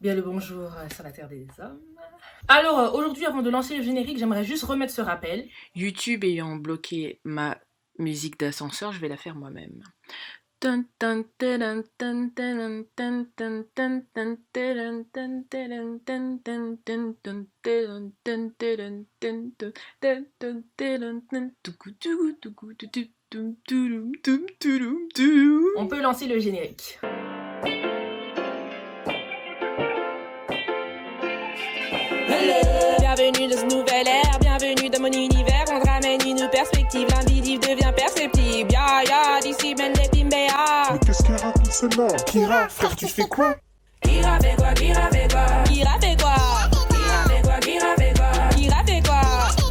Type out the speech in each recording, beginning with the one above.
Bien le bonjour sur la terre des hommes. Alors aujourd'hui, avant de lancer le générique, j'aimerais juste remettre ce rappel. YouTube ayant bloqué ma musique d'ascenseur, je vais la faire moi-même. On peut lancer le générique. Bienvenue dans ce nouvel ère, bienvenue dans mon univers. On te ramène une perspective, l'invisible devient perceptible. Ya ya, d'ici mène des bimbéas. Mais qu'est-ce qu'elle raconte celle-là? Kira, frère, tu fais quoi? Kira fait quoi, Kira fait quoi? Kira fait quoi? Kira fait quoi, Kira fait quoi? Kira fait quoi?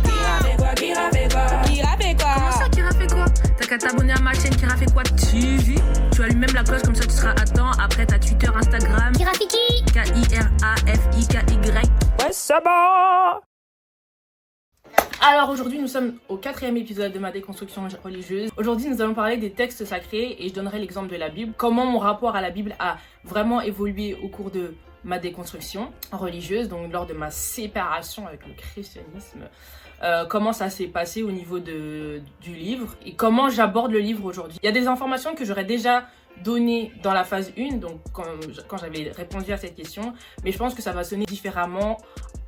Kira fait quoi, Kira fait quoi? Kira fait quoi? Comment ça, Kira fait quoi? T'as qu'à t'abonner à ma chaîne Kira fait quoi TV. Tu allumes même la cloche, comme ça tu seras à temps. Après t'as Twitter, Instagram. Kirafiki Kirafiki. Ouais, ça va. Alors aujourd'hui, nous sommes au 4e épisode de ma déconstruction religieuse. Aujourd'hui, nous allons parler des textes sacrés et je donnerai l'exemple de la Bible. Comment mon rapport à la Bible a vraiment évolué au cours de ma déconstruction religieuse, donc lors de ma séparation avec le christianisme. Comment ça s'est passé au niveau du livre et comment j'aborde le livre aujourd'hui. Il y a des informations que j'aurais déjà données dans la phase 1, donc quand j'avais répondu à cette question, mais je pense que ça va sonner différemment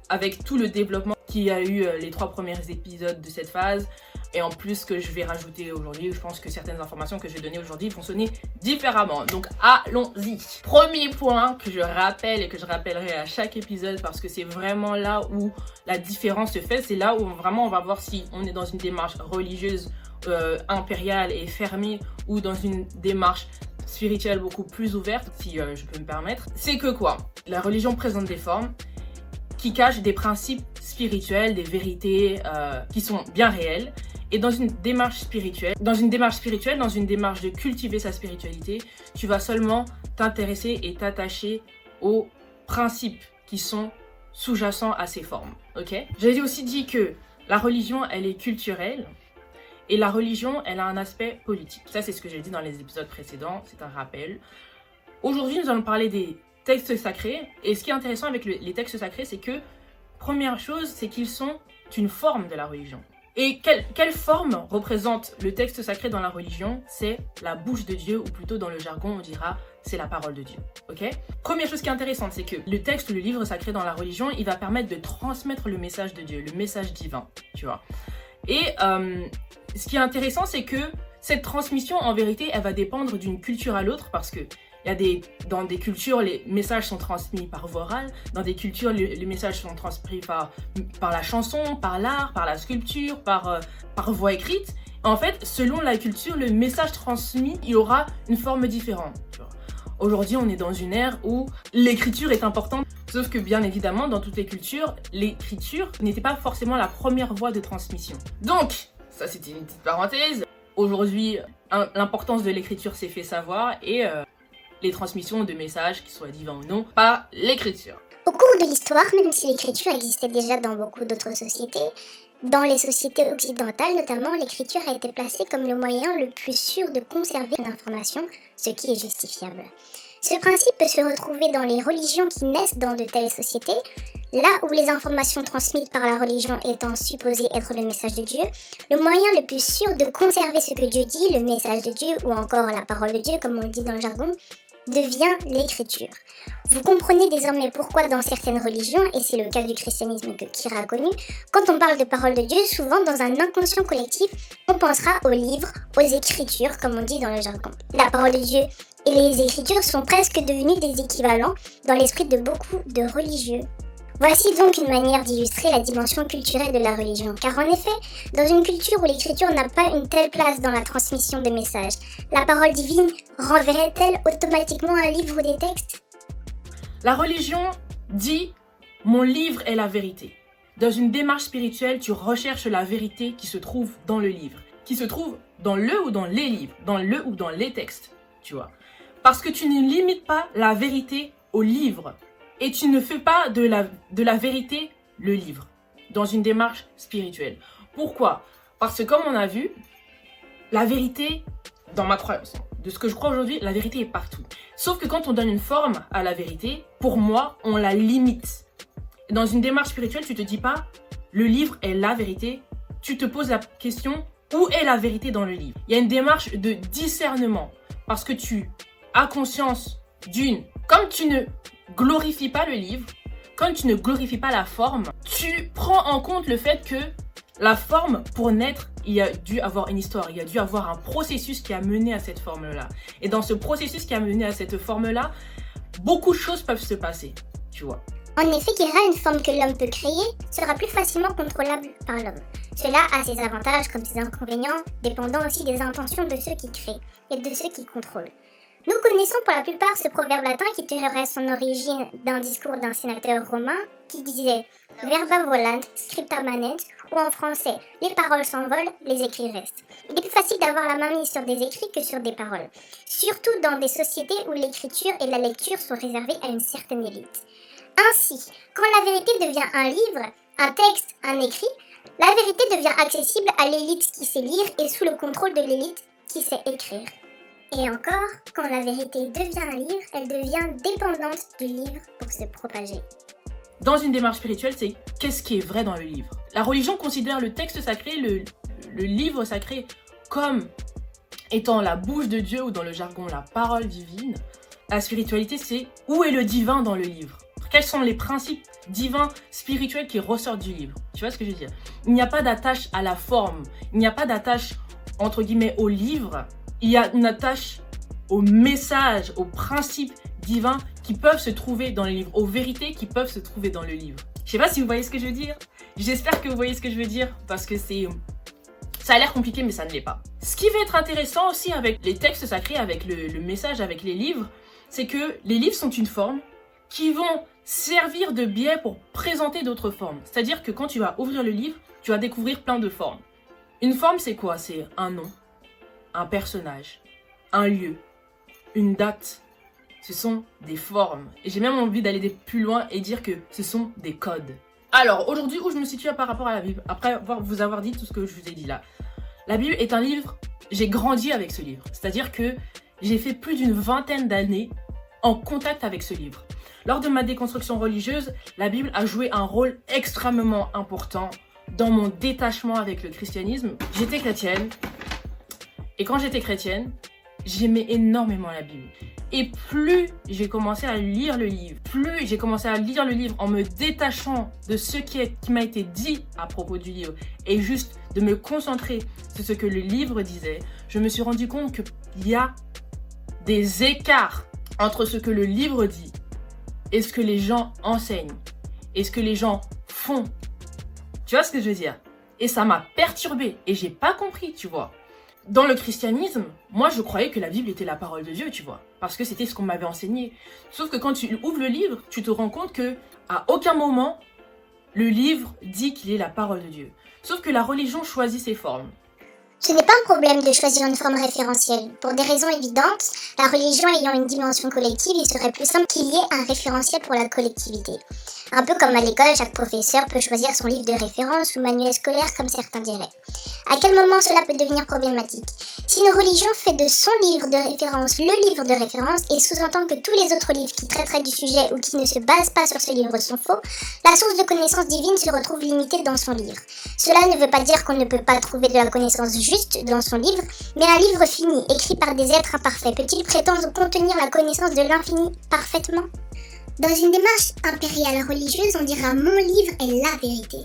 avec tout le développement qu'il y a eu les 3 premiers épisodes de cette phase et en plus que je vais rajouter aujourd'hui. Je pense que certaines informations que je vais donner aujourd'hui vont sonner différemment. Donc allons-y. Premier point que je rappelle et que je rappellerai à chaque épisode parce que c'est vraiment là où la différence se fait. C'est là où vraiment on va voir si on est dans une démarche religieuse impériale et fermée ou dans une démarche spirituelle beaucoup plus ouverte, si je peux me permettre. C'est que quoi? La religion présente des formes qui cachent des principes spirituels, des vérités qui sont bien réelles. Et dans une démarche spirituelle, dans une démarche de cultiver sa spiritualité, tu vas seulement t'intéresser et t'attacher aux principes qui sont sous-jacents à ces formes. Ok? J'ai aussi dit que la religion, elle est culturelle et la religion, elle a un aspect politique. Ça, c'est ce que j'ai dit dans les épisodes précédents, c'est un rappel. Aujourd'hui, nous allons parler des textes sacrés. Et ce qui est intéressant avec les textes sacrés, c'est que, première chose, c'est qu'ils sont une forme de la religion. Et quelle forme représente le texte sacré dans la religion? C'est la bouche de Dieu, ou plutôt dans le jargon, on dira c'est la parole de Dieu. Ok? Première chose qui est intéressante, c'est que le texte, le livre sacré dans la religion, il va permettre de transmettre le message de Dieu, le message divin, tu vois. Et ce qui est intéressant, c'est que cette transmission, en vérité, elle va dépendre d'une culture à l'autre, parce que dans des cultures, les messages sont transmis par voie orale. Dans des cultures, les messages sont transmis par la chanson, par l'art, par la sculpture, par voie écrite. En fait, selon la culture, le message transmis, il aura une forme différente. Aujourd'hui, on est dans une ère où l'écriture est importante. Sauf que bien évidemment, dans toutes les cultures, l'écriture n'était pas forcément la première voie de transmission. Donc, ça c'était une petite parenthèse. Aujourd'hui, l'importance de l'écriture s'est fait savoir et les transmissions de messages, qu'ils soient divins ou non, par l'écriture. Au cours de l'histoire, même si l'écriture existait déjà dans beaucoup d'autres sociétés, dans les sociétés occidentales notamment, l'écriture a été placée comme le moyen le plus sûr de conserver l'information, ce qui est justifiable. Ce principe peut se retrouver dans les religions qui naissent dans de telles sociétés, là où les informations transmises par la religion étant supposées être le message de Dieu, le moyen le plus sûr de conserver ce que Dieu dit, le message de Dieu ou encore la parole de Dieu comme on le dit dans le jargon, devient l'écriture. Vous comprenez désormais pourquoi dans certaines religions, et c'est le cas du christianisme que Kira a connu, quand on parle de parole de Dieu, souvent dans un inconscient collectif, on pensera aux livres, aux écritures, comme on dit dans le jargon. La parole de Dieu et les écritures sont presque devenues des équivalents dans l'esprit de beaucoup de religieux. Voici donc une manière d'illustrer la dimension culturelle de la religion, car en effet, dans une culture où l'écriture n'a pas une telle place dans la transmission de messages, la parole divine renverrait-elle automatiquement un livre ou des textes? La religion dit « mon livre est la vérité ». Dans une démarche spirituelle, tu recherches la vérité qui se trouve dans le livre, qui se trouve dans le ou dans les livres, dans le ou dans les textes, tu vois. Parce que tu ne limites pas la vérité au livre. Et tu ne fais pas de la vérité le livre, dans une démarche spirituelle. Pourquoi? Parce que comme on a vu, la vérité, dans ma croyance, de ce que je crois aujourd'hui, la vérité est partout. Sauf que quand on donne une forme à la vérité, pour moi, on la limite. Dans une démarche spirituelle, tu te dis pas, le livre est la vérité. Tu te poses la question, où est la vérité dans le livre? Il y a une démarche de discernement. Parce que tu as conscience comme tu ne glorifies pas le livre, comme tu ne glorifies pas la forme, tu prends en compte le fait que la forme, pour naître, il y a dû avoir une histoire, il y a dû avoir un processus qui a mené à cette forme-là. Et dans ce processus qui a mené à cette forme-là, beaucoup de choses peuvent se passer, tu vois. En effet, Kira, une forme que l'homme peut créer sera plus facilement contrôlable par l'homme. Cela a ses avantages comme ses inconvénients, dépendant aussi des intentions de ceux qui créent et de ceux qui contrôlent. Nous connaissons pour la plupart ce proverbe latin qui tirerait son origine d'un discours d'un sénateur romain qui disait « Verba volant, scripta manent » ou en français « Les paroles s'envolent, les écrits restent ». Il est plus facile d'avoir la main mise sur des écrits que sur des paroles, surtout dans des sociétés où l'écriture et la lecture sont réservées à une certaine élite. Ainsi, quand la vérité devient un livre, un texte, un écrit, la vérité devient accessible à l'élite qui sait lire et sous le contrôle de l'élite qui sait écrire. Et encore, quand la vérité devient un livre, elle devient dépendante du livre pour se propager. Dans une démarche spirituelle, c'est qu'est-ce qui est vrai dans le livre? La religion considère le texte sacré, le livre sacré, comme étant la bouche de Dieu ou dans le jargon la parole divine. La spiritualité, c'est où est le divin dans le livre? Quels sont les principes divins, spirituels qui ressortent du livre? Tu vois ce que je veux dire? Il n'y a pas d'attache à la forme, il n'y a pas d'attache, entre guillemets, au livre. Il y a une attache au message, aux principes divins qui peuvent se trouver dans le livre, aux vérités qui peuvent se trouver dans le livre. Je sais pas si vous voyez ce que je veux dire. J'espère que vous voyez ce que je veux dire parce que ça a l'air compliqué mais ça ne l'est pas. Ce qui va être intéressant aussi avec les textes sacrés, avec le message, avec les livres, c'est que les livres sont une forme qui vont servir de biais pour présenter d'autres formes. C'est-à-dire que quand tu vas ouvrir le livre, tu vas découvrir plein de formes. Une forme, c'est quoi? C'est un nom, un personnage, un lieu, une date. Ce sont des formes. Et j'ai même envie d'aller plus loin et dire que ce sont des codes. Alors, aujourd'hui, où je me situe par rapport à la Bible, après vous avoir dit tout ce que je vous ai dit là. La Bible est un livre, j'ai grandi avec ce livre. C'est-à-dire que j'ai fait plus d'une vingtaine d'années en contact avec ce livre. Lors de ma déconstruction religieuse, la Bible a joué un rôle extrêmement important dans mon détachement avec le christianisme. J'étais chrétienne. Et quand j'étais chrétienne, j'aimais énormément la Bible. Et plus j'ai commencé à lire le livre, en me détachant de ce qui m'a été dit à propos du livre et juste de me concentrer sur ce que le livre disait, je me suis rendu compte qu'il y a des écarts entre ce que le livre dit et ce que les gens enseignent et ce que les gens font. Tu vois ce que je veux dire? Et ça m'a perturbée et j'ai pas compris, tu vois. Dans le christianisme, moi je croyais que la Bible était la parole de Dieu, tu vois, parce que c'était ce qu'on m'avait enseigné. Sauf que quand tu ouvres le livre, tu te rends compte que à aucun moment le livre dit qu'il est la parole de Dieu. Sauf que la religion choisit ses formes. Ce n'est pas un problème de choisir une forme référentielle. Pour des raisons évidentes, la religion ayant une dimension collective, il serait plus simple qu'il y ait un référentiel pour la collectivité. Un peu comme à l'école, chaque professeur peut choisir son livre de référence ou manuel scolaire comme certains diraient. À quel moment cela peut devenir problématique? Si une religion fait de son livre de référence le livre de référence et sous-entend que tous les autres livres qui traiteraient du sujet ou qui ne se basent pas sur ce livre sont faux, la source de connaissance divine se retrouve limitée dans son livre. Cela ne veut pas dire qu'on ne peut pas trouver de la connaissance juste dans son livre, mais un livre fini, écrit par des êtres imparfaits, peut-il prétendre contenir la connaissance de l'infini parfaitement? Dans une démarche impériale religieuse, on dira « mon livre est la vérité ».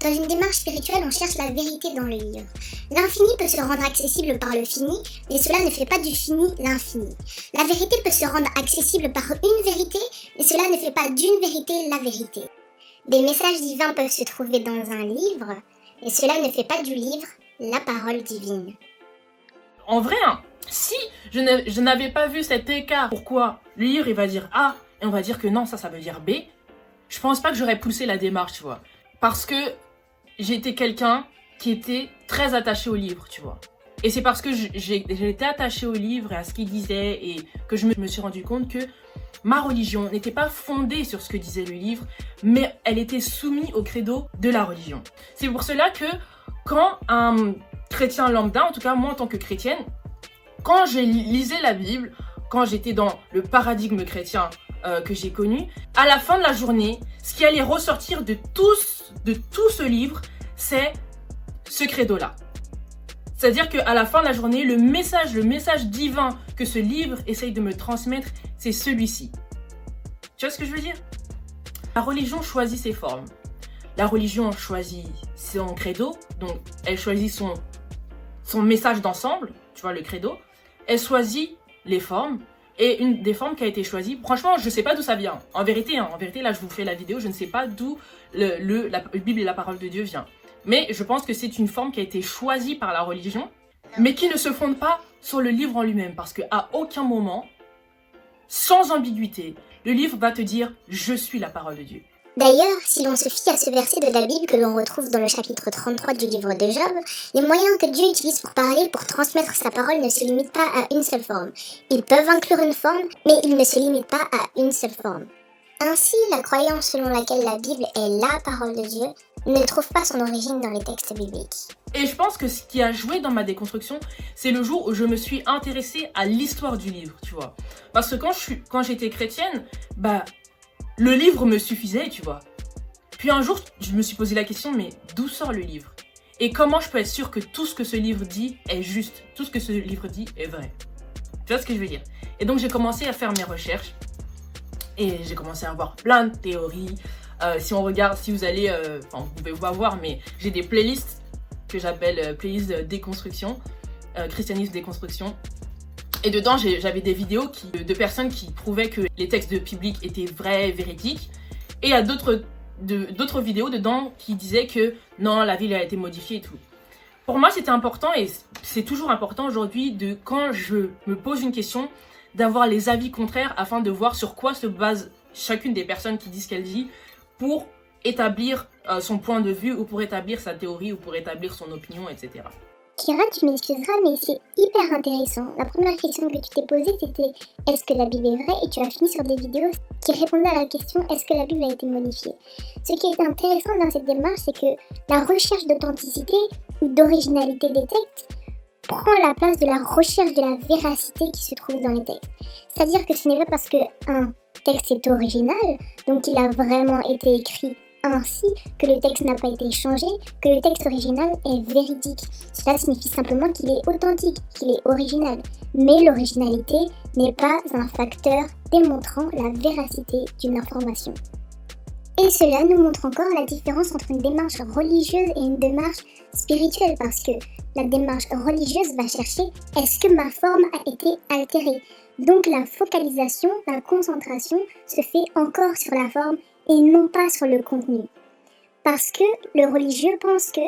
Dans une démarche spirituelle, on cherche la vérité dans le livre. L'infini peut se rendre accessible par le fini, mais cela ne fait pas du fini l'infini. La vérité peut se rendre accessible par une vérité, mais cela ne fait pas d'une vérité la vérité. Des messages divins peuvent se trouver dans un livre, mais cela ne fait pas du livre la parole divine. En vrai, hein, si je n'avais pas vu cet écart, pourquoi le livre il va dire A et on va dire que non, ça veut dire B, je pense pas que j'aurais poussé la démarche, tu vois. Parce que j'étais quelqu'un qui était très attaché au livre, tu vois. Et c'est parce que j'étais attachée au livre et à ce qu'il disait et que je me suis rendu compte que ma religion n'était pas fondée sur ce que disait le livre, mais elle était soumise au credo de la religion. C'est pour cela que quand un chrétien lambda, en tout cas moi en tant que chrétienne, quand je lisais la Bible, quand j'étais dans le paradigme chrétien que j'ai connu, à la fin de la journée, ce qui allait ressortir de tout ce livre, c'est ce credo-là. C'est-à-dire qu'à la fin de la journée, le message divin que ce livre essaye de me transmettre, c'est celui-ci. Tu vois ce que je veux dire? La religion choisit ses formes. La religion choisit son credo, donc elle choisit son message d'ensemble, tu vois, le credo. Elle choisit les formes, et une des formes qui a été choisie, franchement, je sais pas d'où ça vient. En vérité, là, je vous fais la vidéo, je ne sais pas d'où la Bible et la parole de Dieu vient. Mais je pense que c'est une forme qui a été choisie par la religion, mais qui ne se fonde pas sur le livre en lui-même, parce qu'à aucun moment, sans ambiguïté, le livre va te dire « Je suis la parole de Dieu ». D'ailleurs, si l'on se fie à ce verset de la Bible que l'on retrouve dans le chapitre 33 du livre de Job, les moyens que Dieu utilise pour parler, pour transmettre sa parole ne se limitent pas à une seule forme. Ils peuvent inclure une forme, mais ils ne se limitent pas à une seule forme. Ainsi, la croyance selon laquelle la Bible est la parole de Dieu ne trouve pas son origine dans les textes bibliques. Et je pense que ce qui a joué dans ma déconstruction, c'est le jour où je me suis intéressée à l'histoire du livre, tu vois. Parce que quand j'étais chrétienne, le livre me suffisait, tu vois. Puis un jour, je me suis posé la question, mais d'où sort le livre? Et comment je peux être sûre que tout ce que ce livre dit est juste? Tout ce que ce livre dit est vrai? Tu vois ce que je veux dire? Et donc, j'ai commencé à faire mes recherches. Et j'ai commencé à avoir plein de théories. Si on regarde, si vous allez... vous pouvez pas voir, mais j'ai des playlists que j'appelle playlists de déconstruction. Christianisme déconstruction. Et dedans, j'avais des vidéos de personnes qui prouvaient que les textes bibliques étaient vrais, véridiques. Et il y a d'autres vidéos dedans qui disaient que non, la Bible a été modifiée et tout. Pour moi, c'était important et c'est toujours important aujourd'hui quand je me pose une question, d'avoir les avis contraires afin de voir sur quoi se base chacune des personnes qui disent ce qu'elle dit pour établir son point de vue ou pour établir sa théorie ou pour établir son opinion, etc. Kira, tu m'excuseras, mais c'est hyper intéressant. La première question que tu t'es posée, c'était « Est-ce que la Bible est vraie ?» et tu as fini sur des vidéos qui répondaient à la question « Est-ce que la Bible a été modifiée ?» Ce qui est intéressant dans cette démarche, c'est que la recherche d'authenticité ou d'originalité des textes prend la place de la recherche de la véracité qui se trouve dans les textes. C'est-à-dire que ce n'est pas parce qu'un texte est original, donc il a vraiment été écrit ainsi, que le texte n'a pas été changé, que le texte original est véridique. Cela signifie simplement qu'il est authentique, qu'il est original. Mais l'originalité n'est pas un facteur démontrant la véracité d'une information. Et cela nous montre encore la différence entre une démarche religieuse et une démarche spirituelle, parce que la démarche religieuse va chercher « est-ce que ma forme a été altérée ?» Donc la focalisation, la concentration se fait encore sur la forme et non pas sur le contenu. Parce que le religieux pense que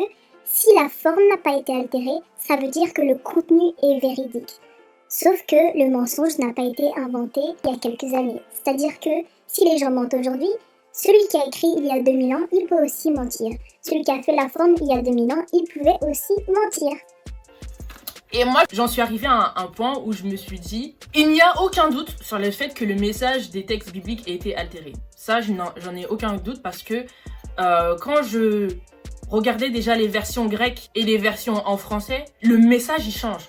si la forme n'a pas été altérée, ça veut dire que le contenu est véridique. Sauf que le mensonge n'a pas été inventé il y a quelques années. C'est-à-dire que si les gens mentent aujourd'hui, celui qui a écrit il y a 2000 ans, il peut aussi mentir. Celui qui a fait la forme il y a 2000 ans, il pouvait aussi mentir. Et moi, j'en suis arrivée à un point où je me suis dit, il n'y a aucun doute sur le fait que le message des textes bibliques ait été altéré. Ça, j'en ai aucun doute parce que quand je regardais déjà les versions grecques et les versions en français, le message, il change.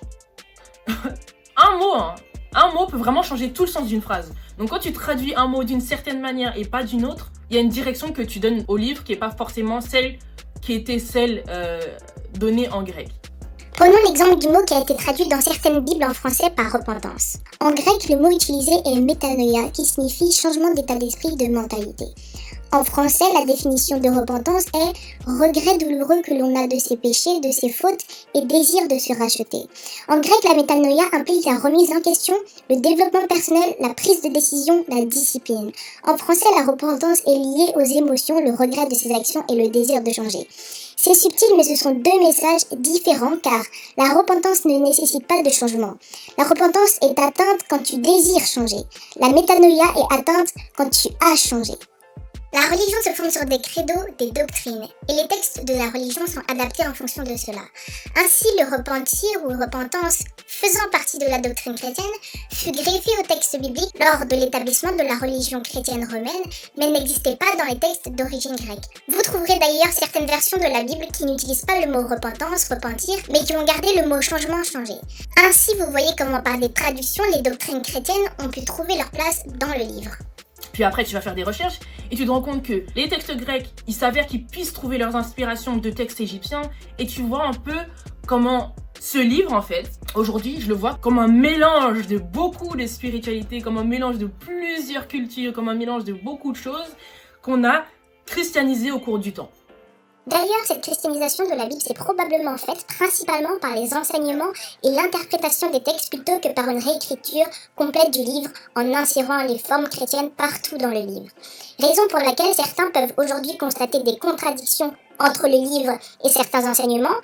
Un mot peut vraiment changer tout le sens d'une phrase. Donc quand tu traduis un mot d'une certaine manière et pas d'une autre, il y a une direction que tu donnes au livre qui n'est pas forcément celle qui était celle donnée en grec. Prenons l'exemple du mot qui a été traduit dans certaines bibles en français par repentance. En grec, le mot utilisé est métanoïa, qui signifie changement d'état d'esprit, de mentalité. En français, la définition de repentance est regret douloureux que l'on a de ses péchés, de ses fautes et désir de se racheter. En grec, la métanoïa implique la remise en question, le développement personnel, la prise de décision, la discipline. En français, la repentance est liée aux émotions, le regret de ses actions et le désir de changer. C'est subtil, mais ce sont deux messages différents car la repentance ne nécessite pas de changement. La repentance est atteinte quand tu désires changer. La métanoïa est atteinte quand tu as changé. La religion se fonde sur des credos, des doctrines, et les textes de la religion sont adaptés en fonction de cela. Ainsi, le repentir ou repentance, faisant partie de la doctrine chrétienne, fut greffé au texte biblique lors de l'établissement de la religion chrétienne romaine, mais n'existait pas dans les textes d'origine grecque. Vous trouverez d'ailleurs certaines versions de la Bible qui n'utilisent pas le mot repentance, repentir, mais qui ont gardé le mot changement, changer. Ainsi, vous voyez comment par des traductions, les doctrines chrétiennes ont pu trouver leur place dans le livre. Puis après, tu vas faire des recherches et tu te rends compte que les textes grecs, il s'avère qu'ils puissent trouver leurs inspirations de textes égyptiens et tu vois un peu comment ce livre, en fait, aujourd'hui, je le vois comme un mélange de beaucoup de spiritualité, comme un mélange de plusieurs cultures, comme un mélange de beaucoup de choses qu'on a christianisé au cours du temps. D'ailleurs, cette christianisation de la Bible s'est probablement faite principalement par les enseignements et l'interprétation des textes plutôt que par une réécriture complète du livre en insérant les formes chrétiennes partout dans le livre. Raison pour laquelle certains peuvent aujourd'hui constater des contradictions entre le livre et certains enseignements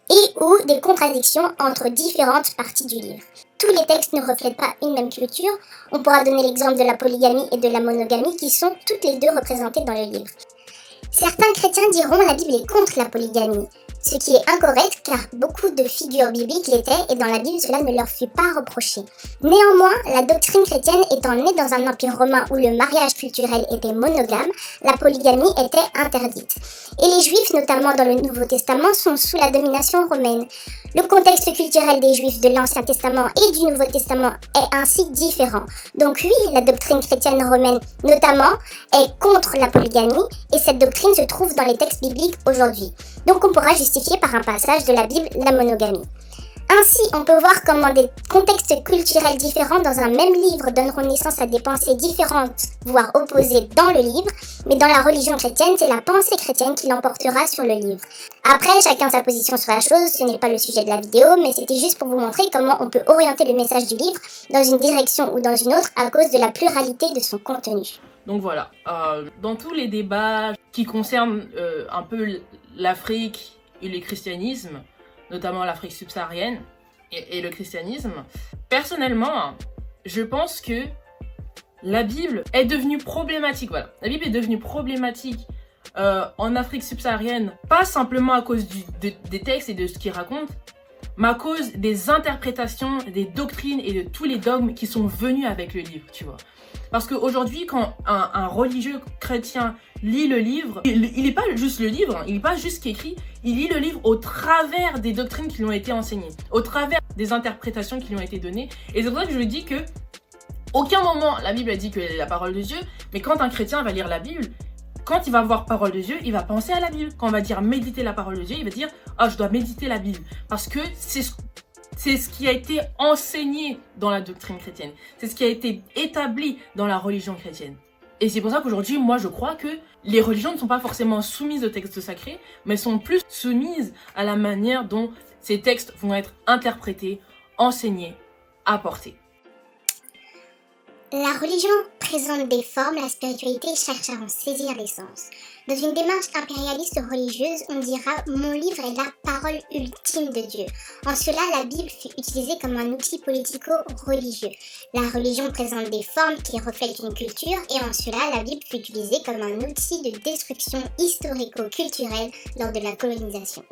et ou des contradictions entre différentes parties du livre. Tous les textes ne reflètent pas une même culture. On pourra donner l'exemple de la polygamie et de la monogamie qui sont toutes les deux représentées dans le livre. Certains chrétiens diront que la Bible est contre la polygamie, ce qui est incorrect car beaucoup de figures bibliques l'étaient et dans la Bible cela ne leur fut pas reproché. Néanmoins, la doctrine chrétienne étant née dans un empire romain où le mariage culturel était monogame, la polygamie était interdite. Et les Juifs, notamment dans le Nouveau Testament, sont sous la domination romaine. Le contexte culturel des Juifs de l'Ancien Testament et du Nouveau Testament est ainsi différent. Donc oui, la doctrine chrétienne romaine, notamment, est contre la polygamie et cette doctrine se trouve dans les textes bibliques aujourd'hui. Donc on pourra justifier par un passage de la Bible la monogamie. Ainsi, on peut voir comment des contextes culturels différents dans un même livre donneront naissance à des pensées différentes, voire opposées dans le livre, mais dans la religion chrétienne, c'est la pensée chrétienne qui l'emportera sur le livre. Après, chacun sa position sur la chose, ce n'est pas le sujet de la vidéo, mais c'était juste pour vous montrer comment on peut orienter le message du livre dans une direction ou dans une autre à cause de la pluralité de son contenu. Donc voilà, dans tous les débats qui concernent un peu l'Afrique et le christianisme, notamment l'Afrique subsaharienne et le christianisme, personnellement, je pense que la Bible est devenue problématique. Voilà, la Bible est devenue problématique en Afrique subsaharienne, pas simplement à cause des textes et de ce qu'ils racontent, mais à cause des interprétations, des doctrines et de tous les dogmes qui sont venus avec le livre, tu vois. Parce qu'aujourd'hui, quand un religieux chrétien lit le livre, il n'est pas juste le livre, il n'est pas juste ce qui est écrit, il lit le livre au travers des doctrines qui lui ont été enseignées, au travers des interprétations qui lui ont été données. Et c'est pour ça que je lui dis que, aucun moment, la Bible a dit qu'elle est la parole de Dieu, mais quand un chrétien va lire la Bible, quand il va voir parole de Dieu, il va penser à la Bible. Quand on va dire méditer la parole de Dieu, il va dire « Ah, je dois méditer la Bible ». Parce que c'est ce qui a été enseigné dans la doctrine chrétienne. C'est ce qui a été établi dans la religion chrétienne. Et c'est pour ça qu'aujourd'hui, moi, je crois que les religions ne sont pas forcément soumises aux textes sacrés, mais sont plus soumises à la manière dont ces textes vont être interprétés, enseignés, apportés. La religion présente des formes, la spiritualité cherche à en saisir l'essence. Dans une démarche impérialiste religieuse, on dira « Mon livre est la parole ultime de Dieu ». En cela, la Bible fut utilisée comme un outil politico-religieux. La religion présente des formes qui reflètent une culture et en cela, la Bible fut utilisée comme un outil de destruction historico-culturelle lors de la colonisation.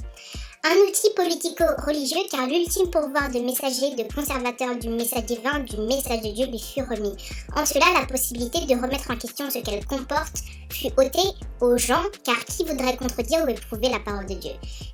Un outil politico-religieux car l'ultime pouvoir de messager, de conservateur du message divin, du message de Dieu lui fut remis. En cela, la possibilité de remettre en question ce qu'elle comporte fut ôtée aux gens car qui voudrait contredire ou éprouver la parole de Dieu.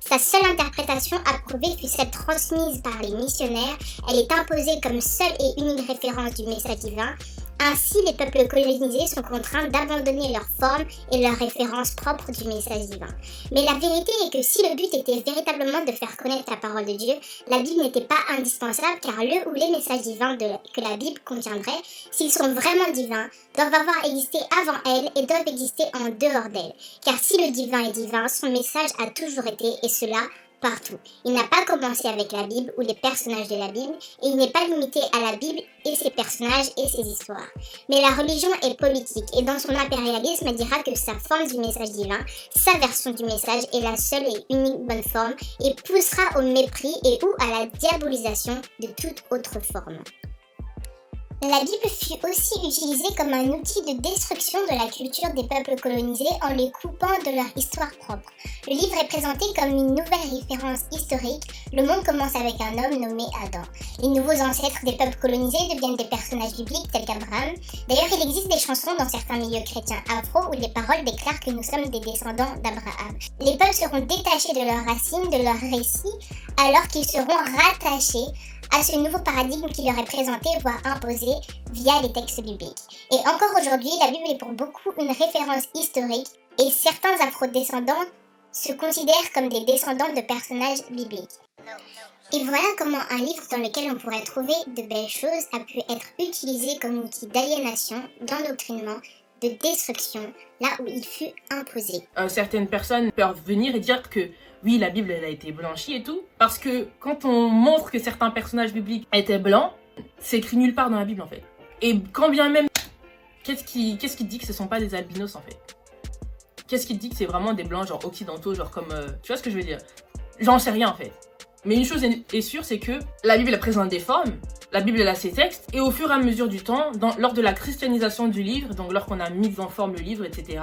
Sa seule interprétation approuvée fut celle transmise par les missionnaires. Elle est imposée comme seule et unique référence du message divin. Ainsi, les peuples colonisés sont contraints d'abandonner leur forme et leur référence propre du message divin. Mais la vérité est que si le but était véritablement de faire connaître la parole de Dieu, la Bible n'était pas indispensable car le ou les messages divins que la Bible contiendrait, s'ils sont vraiment divins, doivent avoir existé avant elle et doivent exister en dehors d'elle. Car si le divin est divin, son message a toujours été, et cela partout. Il n'a pas commencé avec la Bible ou les personnages de la Bible et il n'est pas limité à la Bible et ses personnages et ses histoires. Mais la religion est politique et dans son impérialisme, elle dira que sa forme du message divin, sa version du message est la seule et unique bonne forme et poussera au mépris et ou à la diabolisation de toute autre forme. La Bible fut aussi utilisée comme un outil de destruction de la culture des peuples colonisés en les coupant de leur histoire propre. Le livre est présenté comme une nouvelle référence historique. Le monde commence avec un homme nommé Adam. Les nouveaux ancêtres des peuples colonisés deviennent des personnages bibliques tels qu'Abraham. D'ailleurs, il existe des chansons dans certains milieux chrétiens afro où les paroles déclarent que nous sommes des descendants d'Abraham. Les peuples seront détachés de leurs racines, de leurs récits, alors qu'ils seront rattachés à ce nouveau paradigme qui leur est présenté, voire imposé, via les textes bibliques. Et encore aujourd'hui, la Bible est pour beaucoup une référence historique, et certains afrodescendants se considèrent comme des descendants de personnages bibliques. Et voilà comment un livre dans lequel on pourrait trouver de belles choses a pu être utilisé comme outil d'aliénation, d'endoctrinement, de destruction, là où il fut imposé. Certaines personnes peuvent venir et dire que oui, la Bible elle a été blanchie et tout, parce que quand on montre que certains personnages bibliques étaient blancs, c'est écrit nulle part dans la Bible en fait. Et quand bien même, qu'est-ce qui dit que ce sont pas des albinos en fait? Qu'est-ce qui dit que c'est vraiment des blancs genre occidentaux, genre comme... tu vois ce que je veux dire? J'en sais rien en fait. Mais une chose est sûre, c'est que la Bible elle présente des formes, la Bible elle a ses textes, et au fur et à mesure du temps, lors de la christianisation du livre, donc lorsqu'on a mis en forme le livre, etc.,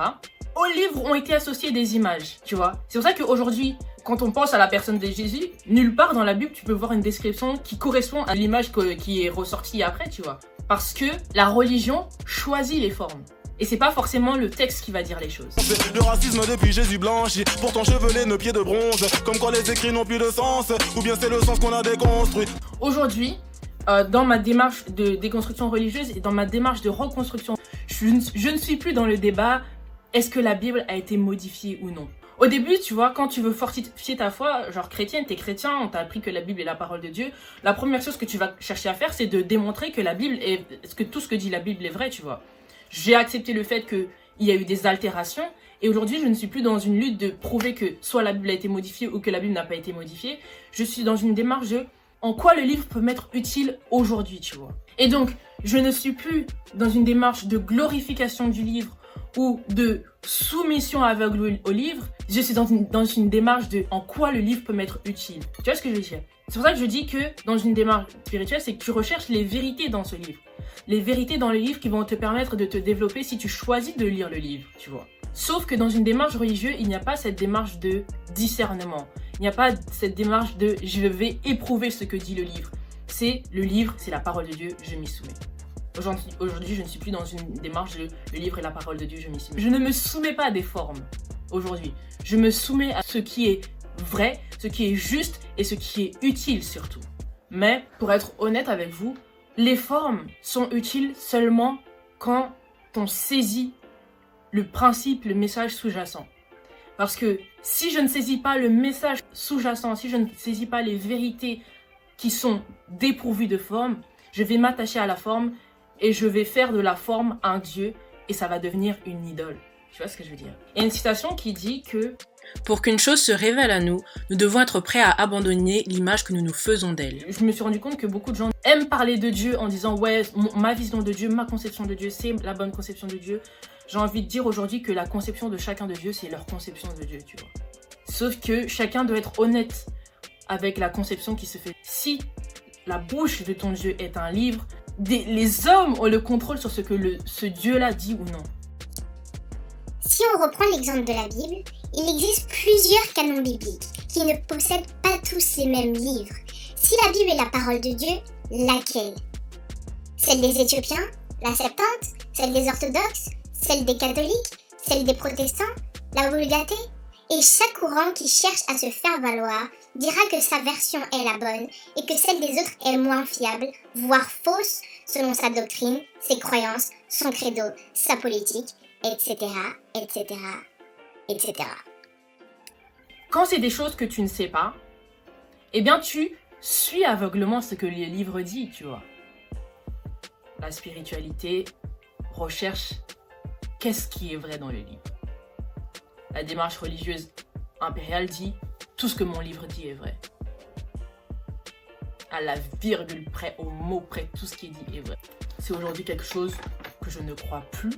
au livre ont été associées des images, tu vois. C'est pour ça qu'aujourd'hui, quand on pense à la personne de Jésus, nulle part dans la Bible, tu peux voir une description qui correspond à l'image qui est ressortie après, tu vois. Parce que la religion choisit les formes. Et c'est pas forcément le texte qui va dire les choses. Le racisme depuis Jésus blanchi, pourtant chevelé nos pieds de bronze, comme quoi les écrits n'ont plus de sens, ou bien c'est le sens qu'on a déconstruit. Aujourd'hui, dans ma démarche de déconstruction religieuse et dans ma démarche de reconstruction, je ne suis plus dans le débat est-ce que la Bible a été modifiée ou non. Au début, tu vois, quand tu veux fortifier ta foi, genre chrétienne, t'es chrétien, on t'a appris que la Bible est la parole de Dieu, la première chose que tu vas chercher à faire, c'est de démontrer que la Bible est, que tout ce que dit la Bible est vrai, tu vois. J'ai accepté le fait qu'il y a eu des altérations, et aujourd'hui, je ne suis plus dans une lutte de prouver que soit la Bible a été modifiée ou que la Bible n'a pas été modifiée. Je suis dans une démarche de en quoi le livre peut m'être utile aujourd'hui, tu vois. Et donc, je ne suis plus dans une démarche de glorification du livre ou de soumission aveugle au livre. Je suis dans une démarche de en quoi le livre peut m'être utile. Tu vois ce que je veux dire? C'est pour ça que je dis que dans une démarche spirituelle, c'est que tu recherches les vérités dans ce livre. Les vérités dans le livre qui vont te permettre de te développer si tu choisis de lire le livre, tu vois. Sauf que dans une démarche religieuse, il n'y a pas cette démarche de discernement. Il n'y a pas cette démarche de je vais éprouver ce que dit le livre. C'est le livre, c'est la parole de Dieu, je m'y soumets. Aujourd'hui, je ne suis plus dans une démarche de le livre est la parole de Dieu, je m'y soumets. Je ne me soumets pas à des formes aujourd'hui. Je me soumets à ce qui est vrai, ce qui est juste et ce qui est utile surtout. Mais pour être honnête avec vous, les formes sont utiles seulement quand on saisit le principe, le message sous-jacent. Parce que si je ne saisis pas le message sous-jacent, si je ne saisis pas les vérités qui sont dépourvues de forme, je vais m'attacher à la forme et je vais faire de la forme un dieu et ça va devenir une idole. Tu vois ce que je veux dire? Il y a une citation qui dit que Pour qu'une chose se révèle à nous, nous devons être prêts à abandonner l'image que nous nous faisons d'elle. je me suis rendu compte que beaucoup de gens aiment parler de Dieu en disant ouais, ma vision de Dieu, ma conception de Dieu, c'est la bonne conception de Dieu. J'ai envie de dire aujourd'hui que la conception de chacun de Dieu, c'est leur conception de Dieu, tu vois. Sauf que chacun doit être honnête avec la conception qui se fait. Si la bouche de ton Dieu est un livre, les hommes ont le contrôle sur ce que ce Dieu-là dit ou non. Si on reprend l'exemple de la Bible, il existe plusieurs canons bibliques qui ne possèdent pas tous les mêmes livres. Si la Bible est la parole de Dieu, laquelle? Celle des Éthiopiens? La Septante? Celle des orthodoxes? Celle des catholiques? Celle des protestants? La Vulgate? Et chaque courant qui cherche à se faire valoir dira que sa version est la bonne et que celle des autres est moins fiable, voire fausse, selon sa doctrine, ses croyances, son credo, sa politique, etc., etc., etc. Quand c'est des choses que tu ne sais pas, eh bien tu suis aveuglement ce que les livres disent, tu vois. La spiritualité recherche qu'est-ce qui est vrai dans le livre. La démarche religieuse impériale dit tout ce que mon livre dit est vrai. À la virgule près, au mot près, tout ce qui est dit est vrai. C'est aujourd'hui quelque chose que je ne crois plus.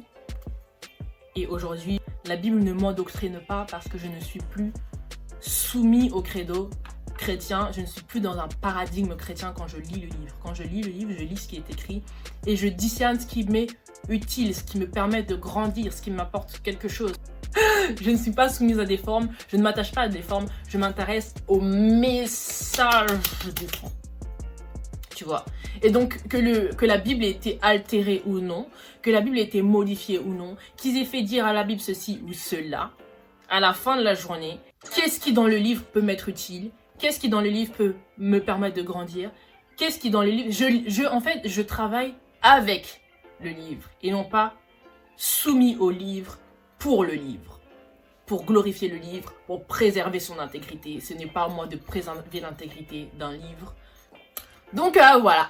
Et aujourd'hui, la Bible ne m'endoctrine pas parce que je ne suis plus soumis au credo chrétien, je ne suis plus dans un paradigme chrétien quand je lis le livre. Quand je lis le livre, je lis ce qui est écrit et je discerne ce qui m'est utile, ce qui me permet de grandir, ce qui m'apporte quelque chose. Je ne suis pas soumise à des formes, je ne m'attache pas à des formes, je m'intéresse au message des formes. Tu vois. Et donc, que la Bible ait été altérée ou non, que la Bible ait été modifiée ou non, qu'ils aient fait dire à la Bible ceci ou cela, à la fin de la journée, qu'est-ce qui dans le livre peut m'être utile? Qu'est-ce qui dans le livre peut me permettre de grandir? Qu'est-ce qui dans le livre... En fait, je travaille avec le livre et non pas soumis au livre pour le livre. Pour glorifier le livre, pour préserver son intégrité. Ce n'est pas à moi de préserver l'intégrité d'un livre. Donc voilà,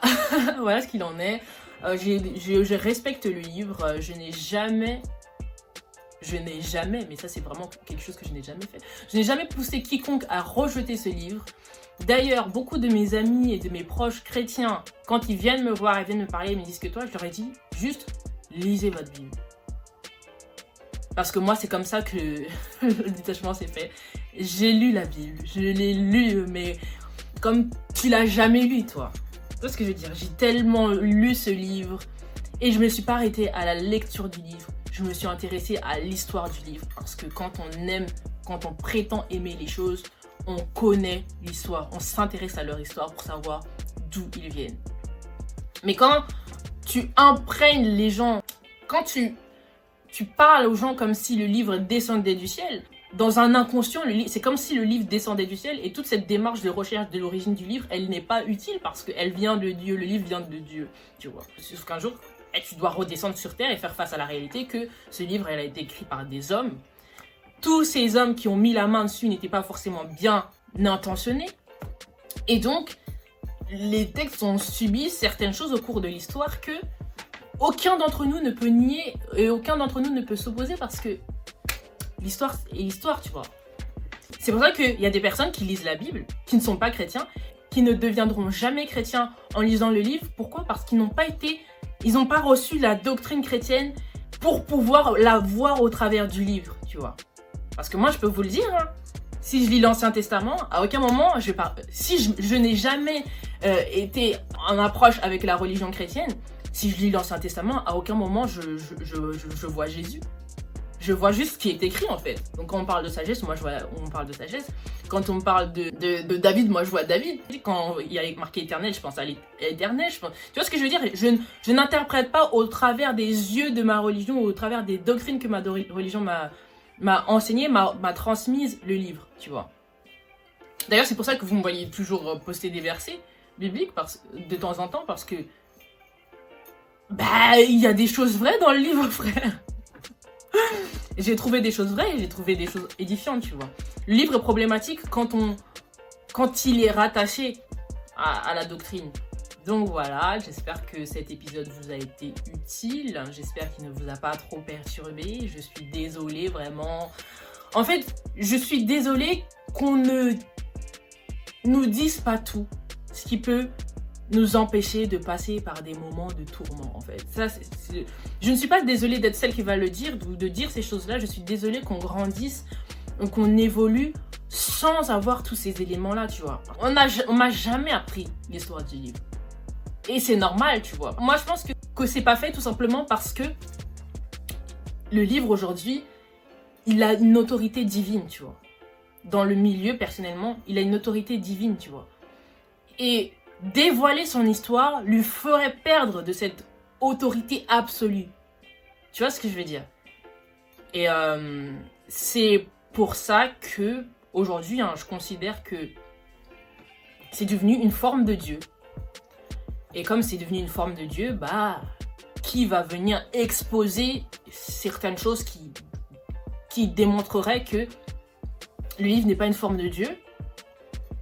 voilà ce qu'il en est. Je respecte le livre, je n'ai jamais, mais ça c'est vraiment quelque chose que je n'ai jamais fait. Je n'ai jamais poussé quiconque à rejeter ce livre. D'ailleurs, beaucoup de mes amis et de mes proches chrétiens, quand ils viennent me voir, ils viennent me parler, ils me disent que toi, je leur ai dit, juste lisez votre Bible. Parce que moi, c'est comme ça que le détachement s'est fait. J'ai lu la Bible, je l'ai lu, mais comme tu l'as jamais lu, toi. Tu vois ce que je veux dire? J'ai tellement lu ce livre et je me suis pas arrêtée à la lecture du livre. Je me suis intéressée à l'histoire du livre parce que quand on aime, quand on prétend aimer les choses, on connaît l'histoire, on s'intéresse à leur histoire pour savoir d'où ils viennent. Mais quand tu imprègnes les gens, quand tu parles aux gens comme si le livre descendait du ciel, dans un inconscient, c'est comme si le livre descendait du ciel et toute cette démarche de recherche de l'origine du livre, elle n'est pas utile parce qu'elle vient de Dieu, le livre vient de Dieu, tu vois. Sauf qu'un jour, tu dois redescendre sur terre et faire face à la réalité que ce livre, elle a été écrit par des hommes. Tous ces hommes qui ont mis la main dessus n'étaient pas forcément bien intentionnés. Et donc, les textes ont subi certaines choses au cours de l'histoire que aucun d'entre nous ne peut nier et aucun d'entre nous ne peut s'opposer parce que l'histoire est l'histoire, tu vois. C'est pour ça qu'il y a des personnes qui lisent la Bible, qui ne sont pas chrétiens, qui ne deviendront jamais chrétiens en lisant le livre. Pourquoi? Parce qu'ils n'ont pas reçu la doctrine chrétienne pour pouvoir la voir au travers du livre, tu vois. Parce que moi, je peux vous le dire, hein, si je lis l'Ancien Testament, à aucun moment, si je n'ai jamais été en approche avec la religion chrétienne, si je lis l'Ancien Testament, à aucun moment, je vois Jésus. Je vois juste ce qui est écrit en fait. Donc quand on parle de sagesse, on parle de sagesse. Quand on parle de David, moi je vois David. Quand il y a marqué éternel, je pense à l'éternel. Tu vois ce que je veux dire? Je n'interprète pas au travers des yeux de ma religion ou au travers des doctrines que ma religion m'a enseigné, m'a transmise le livre, tu vois. D'ailleurs, c'est pour ça que vous me voyez toujours poster des versets bibliques de temps en temps parce que il y a des choses vraies dans le livre, frère. J'ai trouvé des choses vraies, j'ai trouvé des choses édifiantes, tu vois. Le livre est problématique quand il est rattaché à la doctrine. Donc voilà, j'espère que cet épisode vous a été utile. J'espère qu'il ne vous a pas trop perturbé. Je suis désolée, vraiment. En fait, je suis désolée qu'on ne nous dise pas tout. Ce qui peut nous empêcher de passer par des moments de tourment, en fait. Je ne suis pas désolée d'être celle qui va le dire ou de dire ces choses-là. Je suis désolée qu'on grandisse, qu'on évolue sans avoir tous ces éléments-là, tu vois. On m'a jamais appris l'histoire du livre. Et c'est normal, tu vois. Moi, je pense que c'est pas fait tout simplement parce que le livre, aujourd'hui, il a une autorité divine, tu vois. Dans le milieu, personnellement, il a une autorité divine, tu vois. Et dévoiler son histoire lui ferait perdre de cette autorité absolue. Tu vois ce que je veux dire? Et c'est pour ça que aujourd'hui, je considère que c'est devenu une forme de Dieu. Et comme c'est devenu une forme de Dieu, qui va venir exposer certaines choses qui démontreraient que le livre n'est pas une forme de Dieu,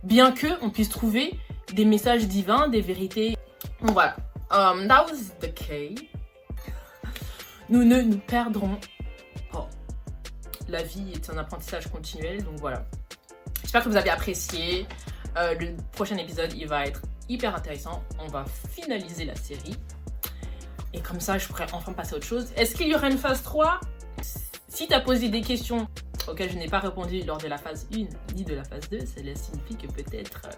bien qu'on puisse trouver des messages divins, des vérités. Donc voilà. That was the case. Nous ne nous perdrons pas. La vie est un apprentissage continuel, donc voilà. J'espère que vous avez apprécié. Le prochain épisode, il va être hyper intéressant. On va finaliser la série. Et comme ça, je pourrais enfin passer à autre chose. Est-ce qu'il y aura une phase 3? Si tu as posé des questions auquel je n'ai pas répondu lors de la phase 1 ni de la phase 2, cela signifie que peut-être...